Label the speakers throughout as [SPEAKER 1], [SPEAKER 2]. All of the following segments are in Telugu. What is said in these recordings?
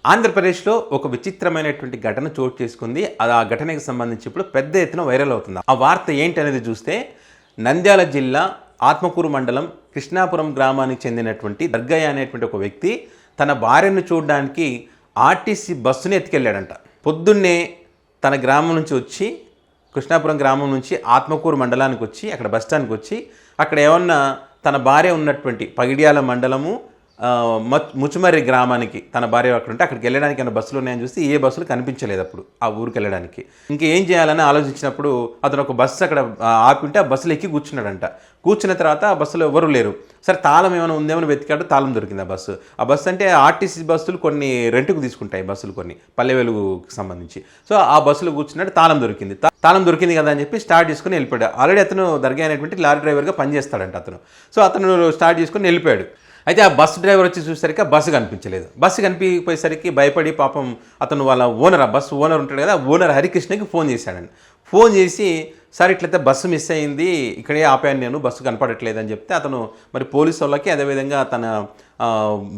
[SPEAKER 1] ఆంధ్రప్రదేశ్లో ఒక విచిత్రమైనటువంటి ఘటన చోటు చేసుకుంది. అది ఆ ఘటనకి సంబంధించి ఇప్పుడు పెద్ద ఎత్తున వైరల్ అవుతుంది. ఆ వార్త ఏంటి అనేది చూస్తే, నంద్యాల జిల్లా ఆత్మకూరు మండలం కృష్ణాపురం గ్రామానికి చెందినటువంటి దర్గయ్య అనేటువంటి ఒక వ్యక్తి తన భార్యను చూడడానికి ఆర్టీసీ బస్సుని ఎత్తుకెళ్ళాడంట. పొద్దున్నే తన గ్రామం నుంచి వచ్చి, కృష్ణాపురం గ్రామం నుంచి ఆత్మకూరు మండలానికి వచ్చి, అక్కడ బస్టాండ్కి వచ్చి, అక్కడ ఏమన్నా తన భార్య ఉన్నటువంటి పగిడ్యాల మండలము ముచుమర్రి గ్రామానికి తన భార్య అక్కడ ఉంటే అక్కడికి వెళ్ళడానికి ఏమైనా బస్సులు ఉన్నాయని చూస్తే ఏ బస్సులు కనిపించలేదు అప్పుడు ఆ ఊరికి వెళ్ళడానికి. ఇంకేం చేయాలని ఆలోచించినప్పుడు అతను ఒక బస్సు అక్కడ ఆపి ఉంటే ఆ బస్సులో ఎక్కి కూర్చున్నాడంట. కూర్చున్న తర్వాత ఆ బస్సులో ఎవరు లేరు. సరే తాళం ఏమైనా ఉందేమని వెతికాడు, తాళం దొరికింది ఆ బస్సు అంటే ఆర్టీసీ బస్సులు కొన్ని రెంట్కు తీసుకుంటాయి, బస్సులు కొన్ని పల్లె వెలుగుకి సంబంధించి. సో ఆ బస్సులో కూర్చున్నాడు, తాళం దొరికింది కదా అని చెప్పి స్టార్ట్ చేసుకుని వెళ్ళిపోయాడు. ఆల్రెడీ అతను దర్గా అనేటువంటి లారీ డ్రైవర్గా పనిచేస్తాడంట అతను. సో అతను స్టార్ట్ చేసుకుని వెళ్ళిపోయాడు. అయితే ఆ బస్సు డ్రైవర్ వచ్చి చూసేసరికి ఆ బస్సు కనిపించలేదు. బస్సు కనిపించకపోయేసరికి భయపడి పాపం అతను వాళ్ళ ఓనర్, ఆ బస్సు ఓనర్ ఉంటాడు కదా, ఓనర్ హరికృష్ణకి ఫోన్ చేశాడండి. ఫోన్ చేసి, సార్ ఇట్లయితే బస్సు మిస్ అయింది, ఇక్కడే ఆపాను నేను, బస్సు కనపడట్లేదని చెప్తే అతను మరి పోలీసు వాళ్ళకి, అదేవిధంగా తన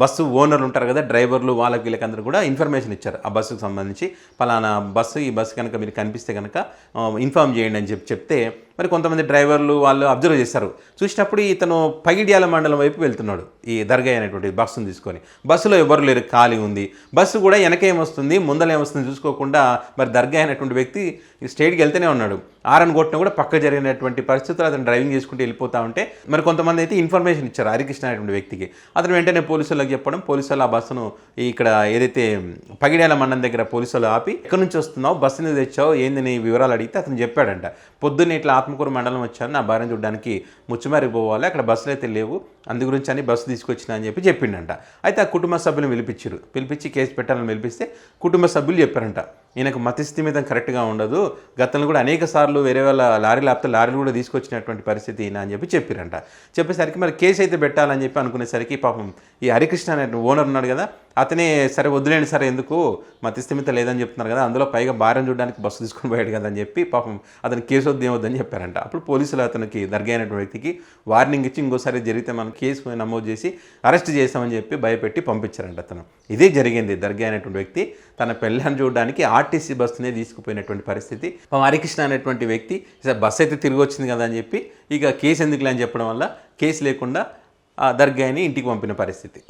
[SPEAKER 1] బస్సు ఓనర్లు ఉంటారు కదా, డ్రైవర్లు, వాళ్ళకి వీళ్ళకందరూ కూడా ఇన్ఫర్మేషన్ ఇచ్చారు ఆ బస్సుకు సంబంధించి. పలానా బస్సు, ఈ బస్సు కనుక మీరు కనిపిస్తే కనుక ఇన్ఫామ్ చేయండి అని చెప్తే, మరి కొంతమంది డ్రైవర్లు వాళ్ళు అబ్జర్వ్ చేశారు. చూసినప్పుడు ఇతను పగిడ్యాల మండలం వైపు వెళ్తున్నాడు, ఈ దర్గా అనేటువంటి బస్సును తీసుకొని. బస్సులో ఎవరు లేరు, ఖాళీ ఉంది. బస్సు కూడా వెనకేమొస్తుంది ముందలేమొస్తుంది చూసుకోకుండా మరి దర్గా అనేటువంటి వ్యక్తి స్ట్రైట్కి వెళ్తూనే ఉన్నాడు. ఆరన్ కొట్టిన కూడా పక్క జరిగినటువంటి పరిస్థితులు అతను డ్రైవింగ్ చేసుకుంటూ వెళ్ళిపోతూ ఉంటే మరి కొంతమంది అయితే ఇన్ఫర్మేషన్ ఇచ్చారు హరికృష్ణ అనేటువంటి వ్యక్తికి. అతను వెంటనే పోలీసులకు చెప్పడం, పోలీసులు ఆ బస్సును ఇక్కడ ఏదైతే పగిడ్యాల మండలం దగ్గర పోలీసులు ఆపి, ఎక్కడి నుంచి వస్తున్నావు, బస్సుని తెచ్చావు, ఏంది నీ వివరాలు అడిగితే అతను చెప్పాడంట. పొద్దున్నే ఇట్లా ఆత్మకూరు మండలం వచ్చాను, నా భార్యను చూడడానికి ముచ్చుమర్రి పోవాలి, అక్కడ బస్సులు అయితే లేవు, అందు గురించి అని బస్సు తీసుకొచ్చిన అని చెప్పిండంట. అయితే ఆ కుటుంబ సభ్యులను పిలిపించి కేసు పెట్టాలని పిలిపిస్తే కుటుంబ సభ్యులు చెప్పారంట, ఈయనకు మతిస్థిమితం కరెక్ట్గా ఉండదు, గతంలో కూడా అనేక సార్లు వేరే వాళ్ళ లారీలు కూడా తీసుకొచ్చినటువంటి పరిస్థితి ఈయన అని చెప్పారంట. చెప్పేసరికి మరి కేసు అయితే పెట్టాలని అనుకునేసరికి పాపం ఈ హరికృష్ణ అనే ఓనర్ ఉన్నాడు కదా, అతనే సరే వదిలేండి సరే, ఎందుకు మతిస్థిమిత లేదని చెప్తున్నారు కదా, అందులో పైగా భార్యను చూడడానికి బస్సు తీసుకొని పోయాడు కదా అని చెప్పి పాపం అతను కేసు వద్దేమొద్దని చెప్పారంట. అప్పుడు పోలీసులు అతనికి దర్గా అయినటువంటి వ్యక్తికి వార్నింగ్ ఇచ్చి, ఇంకోసారి జరిగితే మనం కేసు నమోదు చేసి అరెస్ట్ చేస్తామని చెప్పి భయపెట్టి పంపించారంట అతను. ఇదే జరిగింది. దర్గా అయినటువంటి వ్యక్తి తన పెళ్ళాన్ని చూడడానికి ఆర్టీసీ బస్సునే తీసుకుపోయినటువంటి పరిస్థితి. హరికృష్ణ అనేటువంటి వ్యక్తి బస్సు అయితే తిరిగి వచ్చింది కదా అని చెప్పి ఇక కేసు ఎందుకులే అని చెప్పడం వల్ల కేసు లేకుండా దర్గాని ఇంటికి పంపిన పరిస్థితి.